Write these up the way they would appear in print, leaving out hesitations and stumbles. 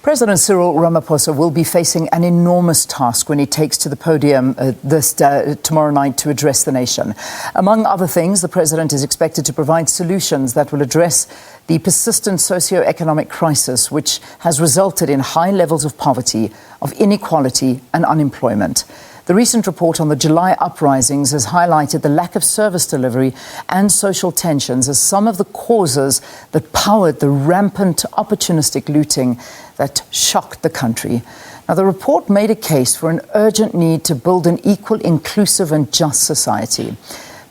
President Cyril Ramaphosa will be facing an enormous task when he takes to the podium tomorrow night to address the nation. Among other things, the president is expected to provide solutions that will address the persistent socio-economic crisis, which has resulted in high levels of poverty, of inequality and unemployment. The recent report on the July uprisings has highlighted the lack of service delivery and social tensions as some of the causes that powered the rampant opportunistic looting that shocked the country. Now, the report made a case for an urgent need to build an equal, inclusive and just society.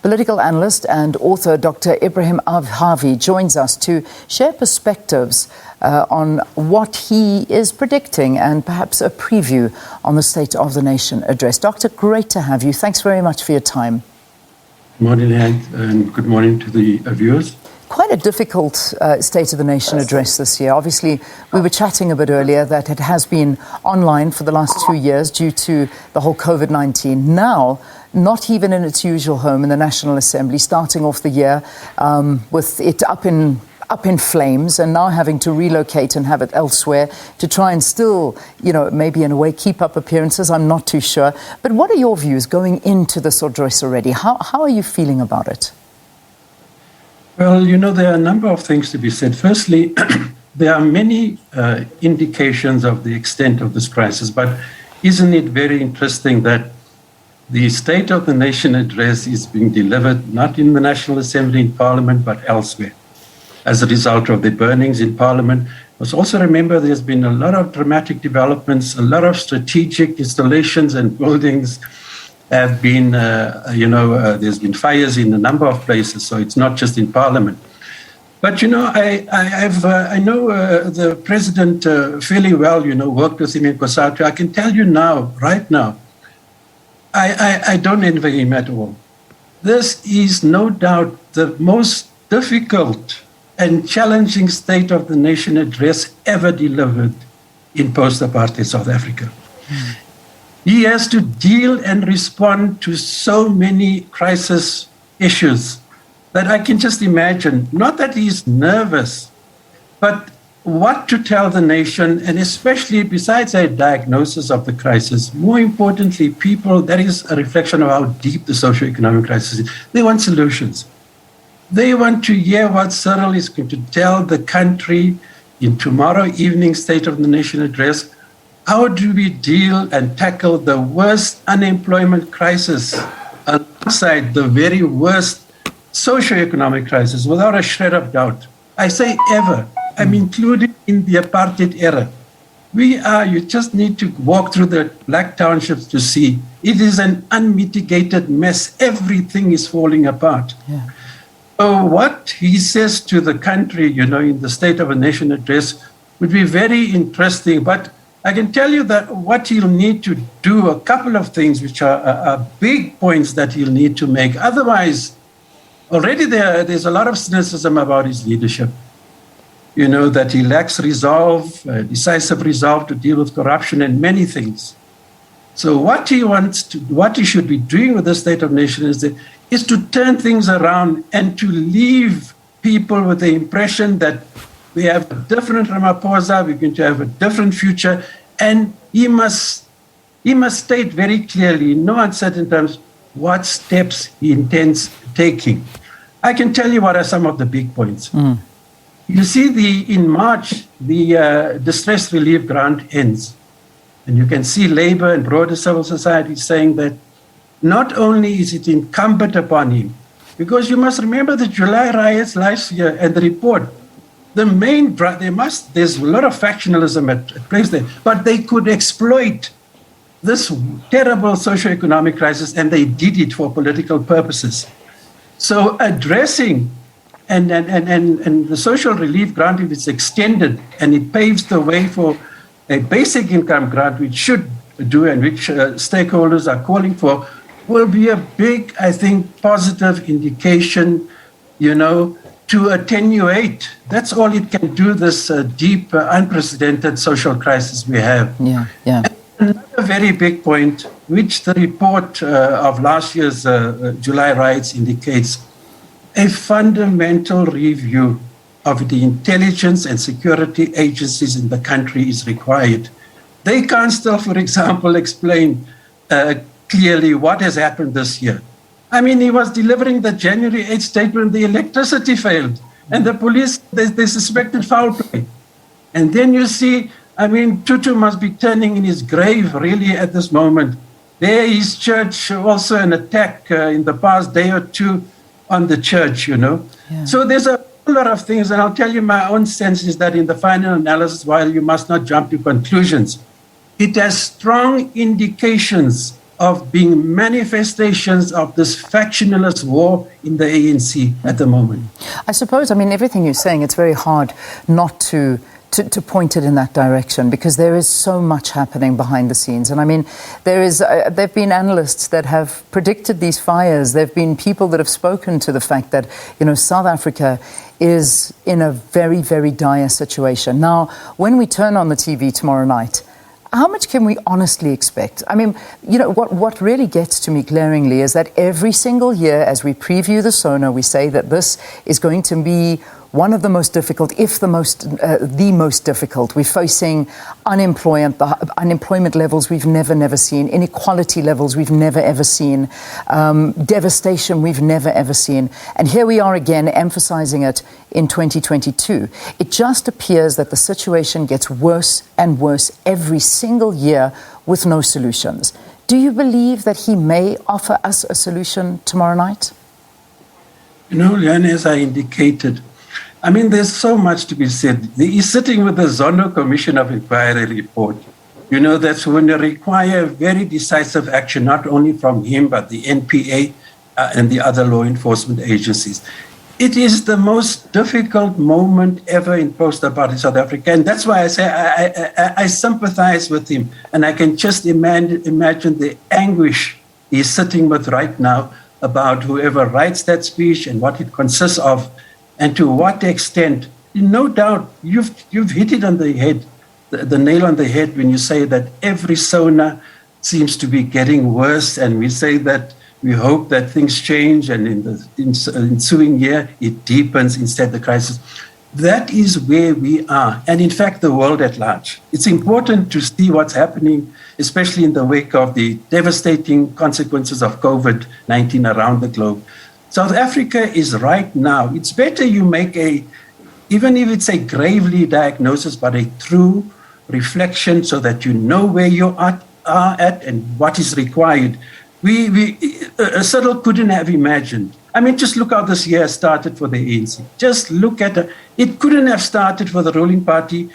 Political analyst and author Dr. Ebrahim Harvey joins us to share perspectives on what he is predicting and perhaps a preview on the State of the Nation address. Doctor, great to have you. Thanks very much for your time. Good morning, and good morning to the viewers. Quite a difficult State of the Nation address this year. Obviously, we were chatting a bit earlier that it has been online for the last 2 years due to the whole COVID-19. Now, not even in its usual home in the National Assembly, starting off the year with it up in flames and now having to relocate and have it elsewhere to try and still, maybe in a way keep up appearances. I'm not too sure. But what are your views going into this address already? How are you feeling about it? Well, there are a number of things to be said. Firstly, there are many indications of the extent of this crisis, but isn't it very interesting that the State of the Nation address is being delivered not in the National Assembly in Parliament, but elsewhere as a result of the burnings in Parliament? Let's also remember there's been a lot of dramatic developments, a lot of strategic installations and buildings have been, there's been fires in a number of places, so it's not just in Parliament. But, I know the president fairly well, worked with him in COSATU. I can tell you now, right now, I don't envy him at all. This is no doubt the most difficult and challenging State of the Nation address ever delivered in post-apartheid South Africa. He has to deal and respond to so many crisis issues that I can just imagine, not that he's nervous, but what to tell the nation, and especially besides a diagnosis of the crisis, more importantly, people, that is a reflection of how deep the socio-economic crisis is. They want solutions. They want to hear what Cyril is going to tell the country in tomorrow evening State of the Nation address. How do we deal and tackle the worst unemployment crisis alongside the very worst socio-economic crisis, without a shred of doubt? I say ever. I'm included in the apartheid era. You just need to walk through the black townships to see it is an unmitigated mess. Everything is falling apart. Yeah. So what he says to the country, in the State of a Nation address would be very interesting. But I can tell you that what he'll need to do, a couple of things which are big points that he'll need to make. Otherwise, already there's a lot of cynicism about his leadership. That he lacks resolve, decisive resolve to deal with corruption and many things. So what he should be doing with the State of Nation is to turn things around and to leave people with the impression that we have a different Ramaphosa, we're going to have a different future, and he must state very clearly, in no uncertain terms, what steps he intends taking. I can tell you what are some of the big points. You see, in March, the distress relief grant ends. And you can see Labour and broader civil society saying that not only is it incumbent upon him, because you must remember the July riots last year and the report, there's a lot of factionalism at place there, but they could exploit this terrible socio-economic crisis, and they did it for political purposes. So addressing and the social relief grant, if it's extended and it paves the way for a basic income grant, which should do and which stakeholders are calling for, will be a big, I think, positive indication, to attenuate. That's all it can do, this deep, unprecedented social crisis we have. Yeah. Another very big point, which the report of last year's July riots indicates, a fundamental review of the intelligence and security agencies in the country is required. They can't still, for example, explain clearly what has happened this year. I mean, he was delivering the January 8th statement, the electricity failed, and the police, they suspected foul play. And then you see, I mean, Tutu must be turning in his grave really at this moment. There is church, also an attack in the past day or two on the church, you know. Yeah. So there's a lot of things, and I'll tell you my own sense is that in the final analysis, while you must not jump to conclusions, it has strong indications of being manifestations of this factionalist war in the ANC at the moment. I suppose, I mean, everything you're saying, it's very hard not to point it in that direction, because there is so much happening behind the scenes. And I mean, there have been analysts that have predicted these fires. There have been people that have spoken to the fact that, you know, South Africa is in a very, very dire situation. Now, when we turn on the TV tomorrow night, how much can we honestly expect? I mean, you know, what really gets to me glaringly is that every single year as we preview the SONA, we say that this is going to be one of the most difficult, if the most difficult. We're facing unemployment levels we've never seen, inequality levels we've never ever seen, devastation we've never ever seen. And here we are again emphasizing it in 2022. It just appears that the situation gets worse and worse every single year with no solutions. Do you believe that he may offer us a solution tomorrow night? You know, Leanne, as I indicated, I mean, there's so much to be said. He's sitting with the SONA Commission of Inquiry report. You know, that's going to require very decisive action, not only from him, but the NPA and the other law enforcement agencies. It is the most difficult moment ever in post-apartheid South Africa. And that's why I say I sympathize with him. And I can just imagine the anguish he's sitting with right now about whoever writes that speech and what it consists of. And to what extent, no doubt, you've hit it on the head, the nail on the head when you say that every SONA seems to be getting worse, and we say that we hope that things change, and in the ensuing year it deepens instead the crisis. That is where we are, and in fact the world at large. It's important to see what's happening, especially in the wake of the devastating consequences of COVID-19 around the globe. South Africa is right now, it's better you make even if it's a gravely diagnosis, but a true reflection so that you know where you are at and what is required. Cyril couldn't have imagined. I mean, just look how this year started for the ANC. Just look at it. It couldn't have started for the ruling party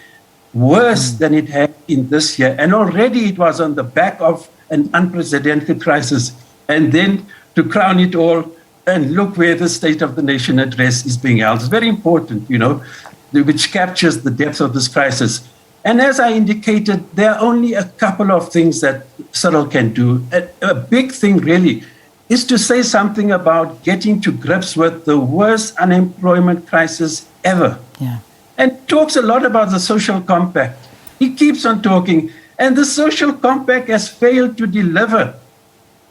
worse than it had in this year. And already it was on the back of an unprecedented crisis. And then to crown it all, and look where the State of the Nation address is being held. It's very important, you know, which captures the depth of this crisis. And as I indicated, there are only a couple of things that Cyril can do. A big thing really is to say something about getting to grips with the worst unemployment crisis ever. Yeah. And talks a lot about the social compact. He keeps on talking, and the social compact has failed to deliver.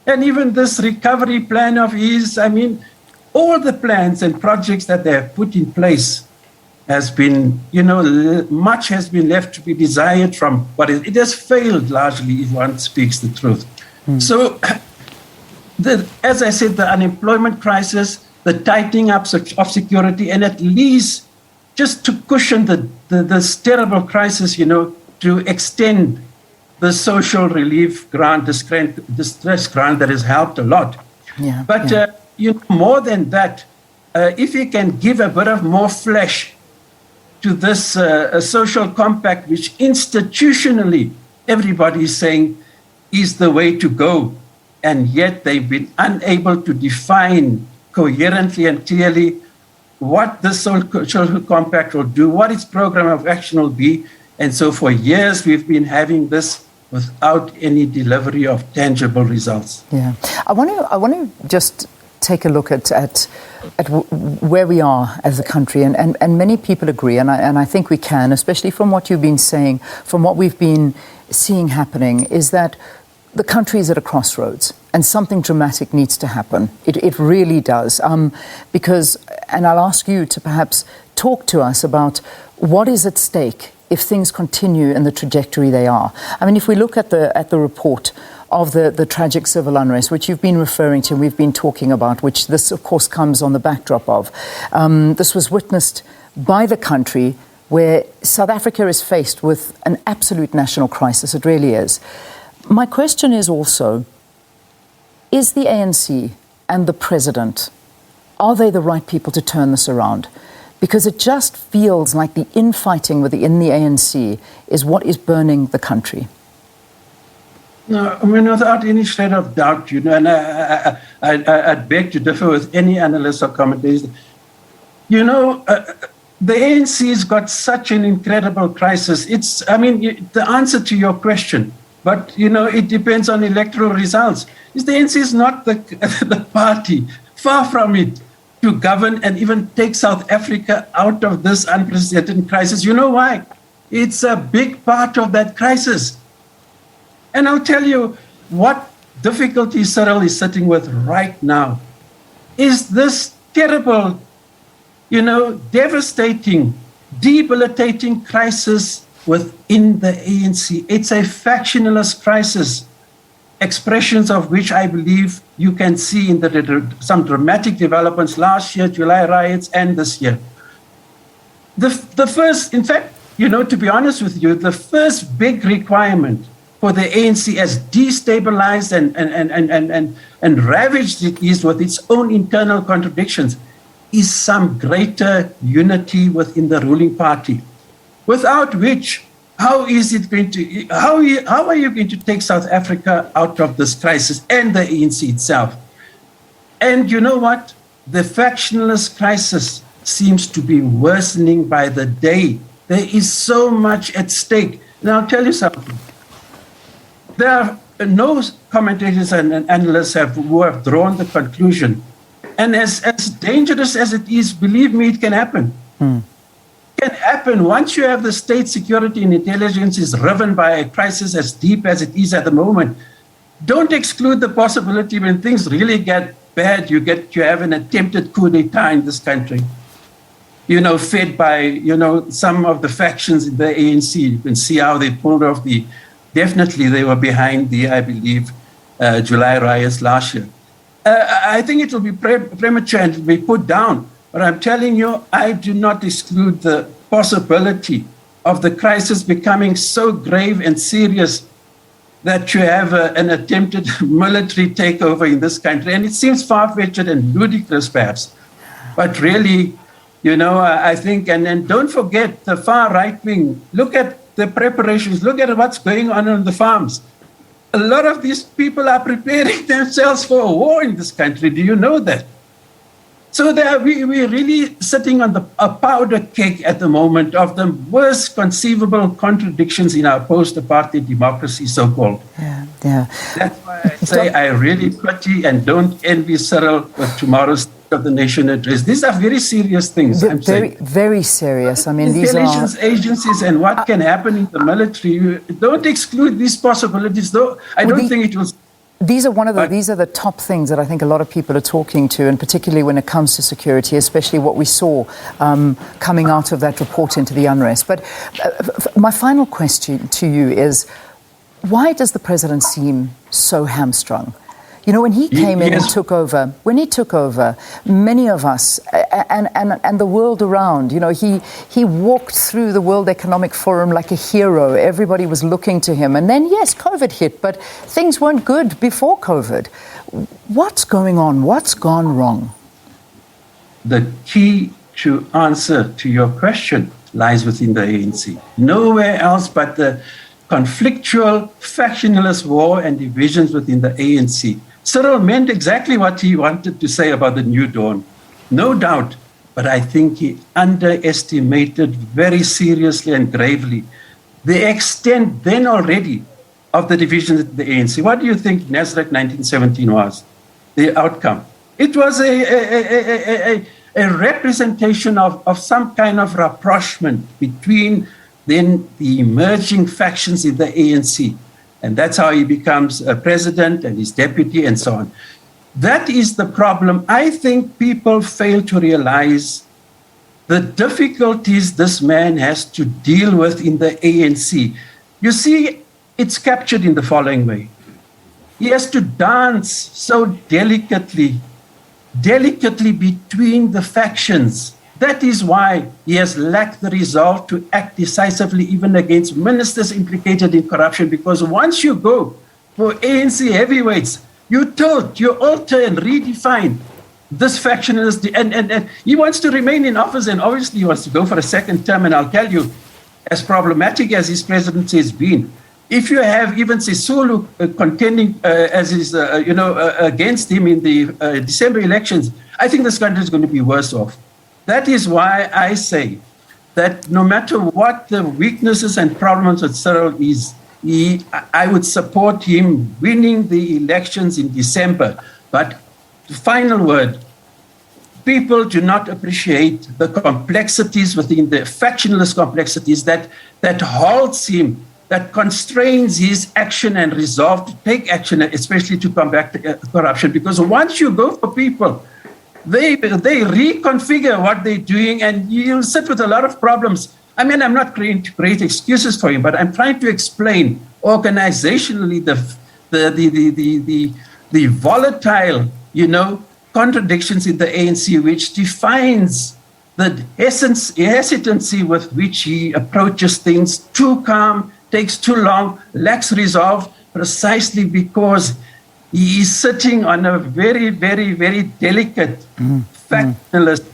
And even this recovery plan of his, I mean, all the plans and projects that they have put in place has been, you know, much has been left to be desired from what it has failed largely, if one speaks the truth. So, as I said, the unemployment crisis, the tightening up of security, and at least just to cushion this terrible crisis, you know, to extend the social relief grant, distress grant that has helped a lot. Yeah, but you know, more than that, if you can give a bit of more flesh to this social compact, which institutionally everybody is saying is the way to go, and yet they've been unable to define coherently and clearly what the social compact will do, what its program of action will be. And so for years, we've been having this without any delivery of tangible results. Yeah. I want to just take a look at where we are as a country. And many people agree, and I think we can, especially from what you've been saying, from what we've been seeing happening, is that the country is at a crossroads and something dramatic needs to happen. It really does. Because, and I'll ask you to perhaps talk to us about what is at stake if things continue in the trajectory they are. I mean, if we look at the report of the tragic civil unrest, which you've been referring to and we've been talking about, which this, of course, comes on the backdrop of. This was witnessed by the country where South Africa is faced with an absolute national crisis. It really is. My question is also, is the ANC and the president, are they the right people to turn this around? Because it just feels like the infighting within the ANC is what is burning the country. No, I mean, without any shred of doubt, you know, and I'd beg to differ with any analyst or commentators. You know, the ANC's got such an incredible crisis. It's, I mean, the answer to your question, but, you know, it depends on electoral results. The ANC is not the party, far from it, to govern and even take South Africa out of this unprecedented crisis. You know why? It's a big part of that crisis. And I'll tell you what difficulty Cyril is sitting with right now is this terrible, you know, devastating, debilitating crisis within the ANC. It's a factionalist crisis, expressions of which I believe you can see in some dramatic developments last year, July riots, and this year. The first, in fact, you know, to be honest with you, the first big requirement for the ANC, as destabilized and ravaged it is with its own internal contradictions, is some greater unity within the ruling party. Without which, how are you going to take South Africa out of this crisis and the ANC itself? And you know what? The factionalist crisis seems to be worsening by the day. There is so much at stake. Now, I'll tell you something. There are no commentators and analysts who have drawn the conclusion. And as dangerous as it is, believe me, it can happen. It can happen once you have the state security and intelligence is riven by a crisis as deep as it is at the moment. Don't exclude the possibility when things really get bad, you have an attempted coup d'etat in this country. You know, fed by, you know, some of the factions in the ANC. You can see how they pulled off definitely they were behind I believe, July riots last year. I think it will be premature and it will be put down. But I'm telling you, I do not exclude the possibility of the crisis becoming so grave and serious that you have an attempted military takeover in this country. And it seems far-fetched and ludicrous, perhaps. But really, you know, I think, and don't forget the far right wing. Look at the preparations. Look at what's going on the farms. A lot of these people are preparing themselves for a war in this country. Do you know that? So we're really sitting on a powder keg at the moment of the worst conceivable contradictions in our post-apartheid democracy, so-called. Yeah. That's why I say I really pity and don't envy Cyril with tomorrow's State of the Nation address. These are very serious things, I'm saying. Very serious. I mean, these are intelligence agencies and what can happen in the military. Don't exclude these possibilities, though. I don't think it will. These are the top things that I think a lot of people are talking to, and particularly when it comes to security, especially what we saw coming out of that report into the unrest. But my final question to you is, why does the president seem so hamstrung? You know, when he came in and took over, many of us and the world around, you know, he walked through the World Economic Forum like a hero. Everybody was looking to him. And then, yes, COVID hit, but things weren't good before COVID. What's going on? What's gone wrong? The key to answer to your question lies within the ANC. Nowhere else but the conflictual, factionalist war and divisions within the ANC. Cyril meant exactly what he wanted to say about the new dawn, no doubt, but I think he underestimated very seriously and gravely the extent then already of the divisions at the ANC. What do you think Nasrec 1917 was, the outcome? It was a representation of some kind of rapprochement between then the emerging factions in the ANC. and that's how he becomes a president and his deputy and so on. That is the problem. I think people fail to realize the difficulties this man has to deal with in the ANC. You see, it's captured in the following way. He has to dance so delicately between the factions. That is why he has lacked the resolve to act decisively even against ministers implicated in corruption, because once you go for ANC heavyweights, you tilt, you alter and redefine this factionalist, and he wants to remain in office, and obviously he wants to go for a second term. And I'll tell you, as problematic as his presidency has been, if you have even Sisulu contending as is, against him in the December elections, I think this country is going to be worse off. That is why I say that no matter what the weaknesses and problems with Cyril is, I would support him winning the elections in December. But the final word, people do not appreciate the complexities within the factionalist complexities that halts him, that constrains his action and resolve to take action, especially to combat corruption. Because once you go for people, they reconfigure what they're doing, and you'll sit with a lot of problems. I mean, I'm not trying to create excuses for him, but I'm trying to explain organizationally the volatile, contradictions in the ANC, which defines the hesitancy with which he approaches things. Too calm, takes too long, lacks resolve, precisely because he is sitting on a very, very, very delicate factionalist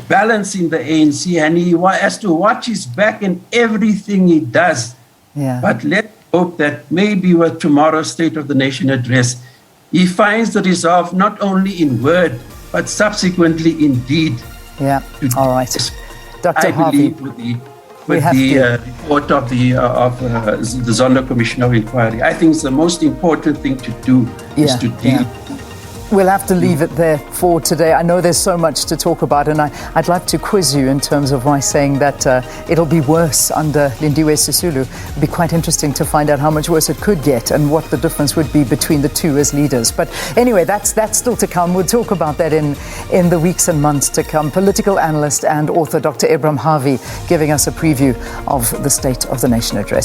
balance in the ANC, and he has to watch his back in everything he does. Yeah. But let's hope that maybe with tomorrow's State of the Nation address, he finds the resolve not only in word, but subsequently in deed. Yeah, all right. Dr. I Harvey, believe with the report of the SONA Commission of Inquiry, I think it's the most important thing to do is to deal. We'll have to leave it there for today. I know there's so much to talk about, and I'd like to quiz you in terms of why saying that it'll be worse under Lindiwe Sisulu. It'd be quite interesting to find out how much worse it could get and what the difference would be between the two as leaders. But anyway, that's still to come. We'll talk about that in the weeks and months to come. Political analyst and author Dr. Ebrahim Harvey giving us a preview of the State of the Nation address.